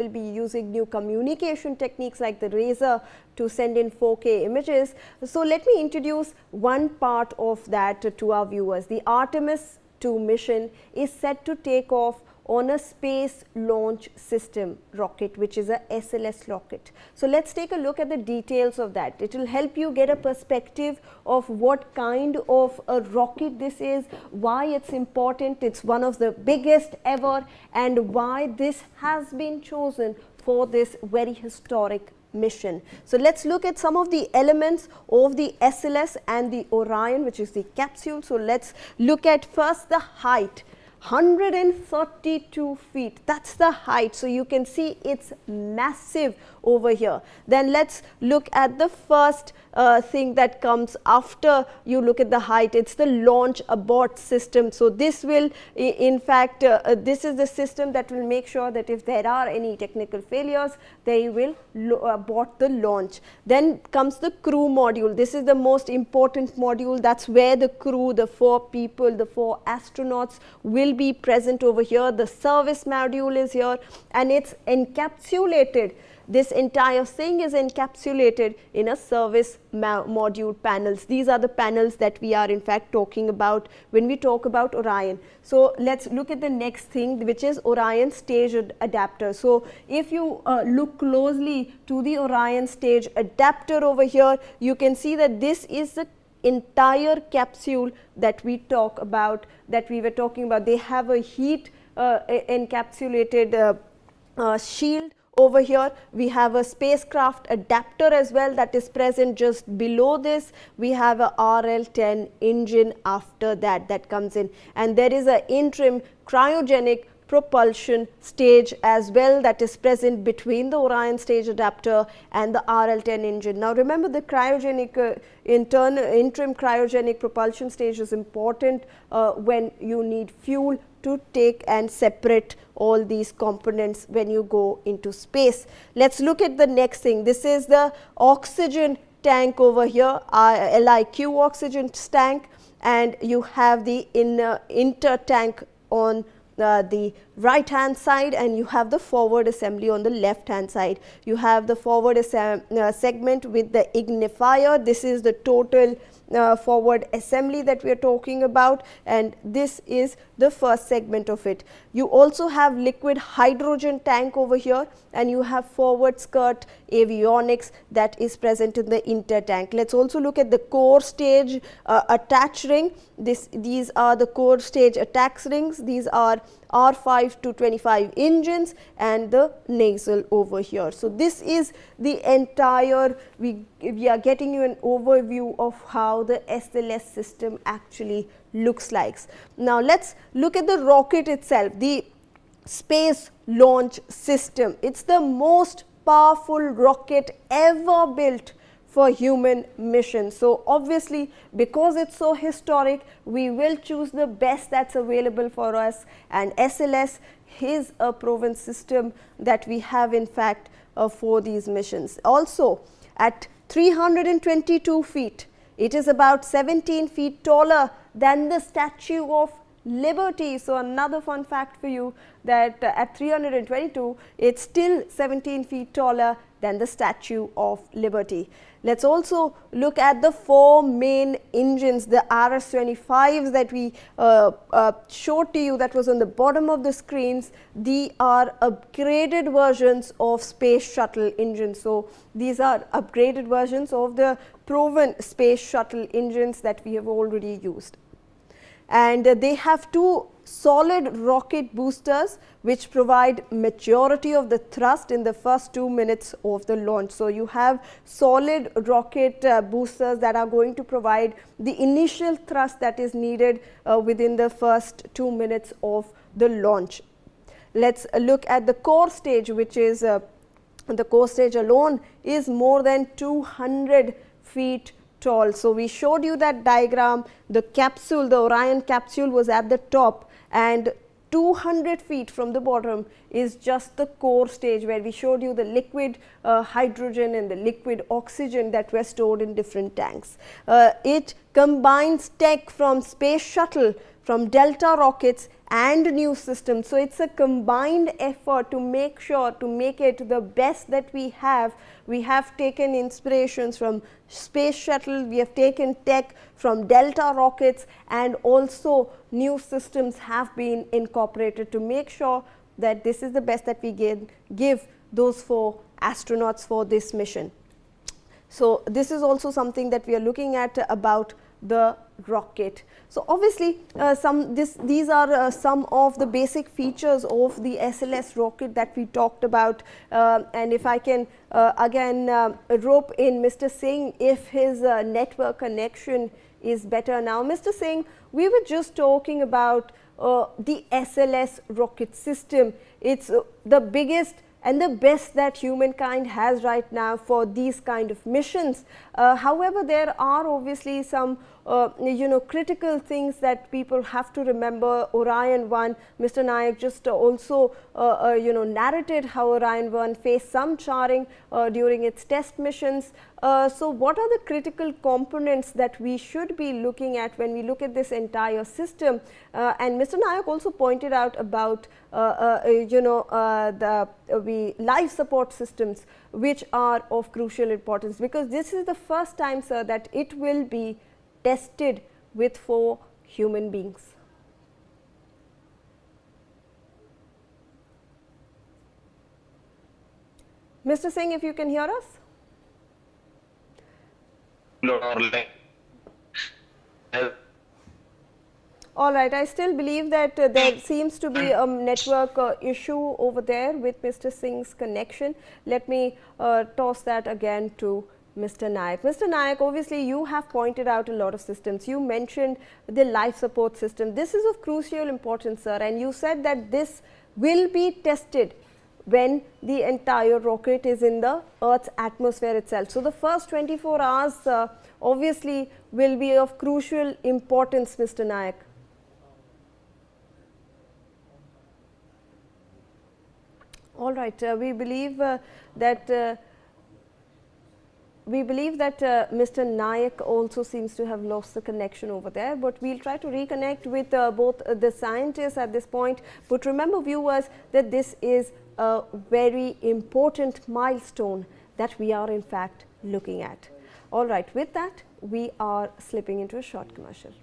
will be using new communication techniques like the laser to send in 4K images. So let me introduce one part of that to our viewers. The Artemis II mission is set to take off on a space launch system rocket, which is a SLS rocket. So let's take a look at the details of that. It will help you get a perspective of what kind of a rocket this is, why it's important, it's one of the biggest ever, and why this has been chosen for this very historic mission. So let's look at some of the elements of the SLS and the Orion, which is the capsule. So let's look at first the height. 132 feet, that's the height. So you can see it's massive over here. Then let's look at the first thing that comes after you look at the height. It's the launch abort system. So this will in fact this is the system that will make sure that if there are any technical failures, they will abort the launch. Then comes the crew module. This is the most important module. That's where the crew, the 4 people, the 4 astronauts will be present over here. The service module is here, and it's encapsulated. This entire thing is encapsulated in a service module panels. These are the panels that we are in fact talking about when we talk about Orion. So let's look at the next thing, which is Orion stage adapter. So if you look closely to the Orion stage adapter over here, you can see that this is the entire capsule that we talk about, that we were talking about. They have a heat encapsulated shield. Over here we have a spacecraft adapter as well that is present just below this. We have a RL-10 engine after that comes in, and there is an interim cryogenic propulsion stage as well that is present between the Orion stage adapter and the RL-10 engine. Now remember, the cryogenic interim cryogenic propulsion stage is important when you need fuel to take and separate all these components when you go into space. Let's look at the next thing. This is the oxygen tank over here, LIQ oxygen tank, and you have the inter tank on the right hand side, and you have the forward assembly on the left hand side. You have the forward segment with the ignifier. This is the total forward assembly that we are talking about, and this is the first segment of it. You also have liquid hydrogen tank over here, and you have forward skirt avionics that is present in the inter tank. Let's also look at the core stage attach ring. These are the core stage attach rings. These are R5 to 25 engines and the nacelle over here. So this is the entire, we are getting you an overview of how the SLS system actually looks like. Now let's look at the rocket itself, the space launch system. It's the most powerful rocket ever built for human mission. So obviously, because it's so historic, we will choose the best that's available for us, and SLS is a proven system that we have in fact for these missions. Also at 322 feet, it is about 17 feet taller than the Statue of Liberty. So another fun fact for you, that at 322, it's still 17 feet taller than the Statue of Liberty. Let's also look at the 4 main engines, the RS-25s that we showed to you, that was on the bottom of the screens. They are upgraded versions of space shuttle engines. So these are upgraded versions of the proven space shuttle engines that we have already used. And they have 2 solid rocket boosters which provide majority of the thrust in the first 2 minutes of the launch. So you have solid rocket boosters that are going to provide the initial thrust that is needed within the first 2 minutes of the launch. Let's look at the core stage, which is the core stage alone is more than 200 feet tall. So we showed you that diagram. The capsule, the Orion capsule, was at the top, and 200 feet from the bottom is just the core stage, where we showed you the liquid hydrogen and the liquid oxygen that were stored in different tanks. It combines tech from space shuttle from Delta rockets and new systems. So, it is a combined effort to make sure to make it the best that we have. We have taken inspirations from space shuttle, we have taken tech from Delta rockets, and also new systems have been incorporated to make sure that this is the best that we give those 4 astronauts for this mission. So, this is also something that we are looking at about the rocket. So, obviously, these are some of the basic features of the SLS rocket that we talked about, and if I can again rope in Mr. Singh if his network connection is better now. Mr. Singh, we were just talking about the SLS rocket system. It is the biggest and the best that humankind has right now for these kind of missions. However, there are obviously some critical things that people have to remember. Orion 1, Mr. Nayak just also narrated how Orion 1 faced some charring during its test missions. So, what are the critical components that we should be looking at when we look at this entire system? And Mr. Nayak also pointed out about the life support systems, which are of crucial importance, because this is the first time, sir, that it will be tested with 4 human beings. Mr. Singh, if you can hear us. All right, I still believe that there seems to be a network issue over there with Mr. Singh's connection. Let me toss that again to Mr. Nayak. Mr. Nayak, obviously you have pointed out a lot of systems. You mentioned the life support system. This is of crucial importance, sir, and you said that this will be tested when the entire rocket is in the Earth's atmosphere itself. So, the first 24 hours obviously will be of crucial importance, Mr. Nayak. All right, we believe that Mr. Nayak also seems to have lost the connection over there, but we will try to reconnect with both the scientists at this point. But remember, viewers, that this is a very important milestone that we are in fact looking at. All right, with that, we are slipping into a short commercial.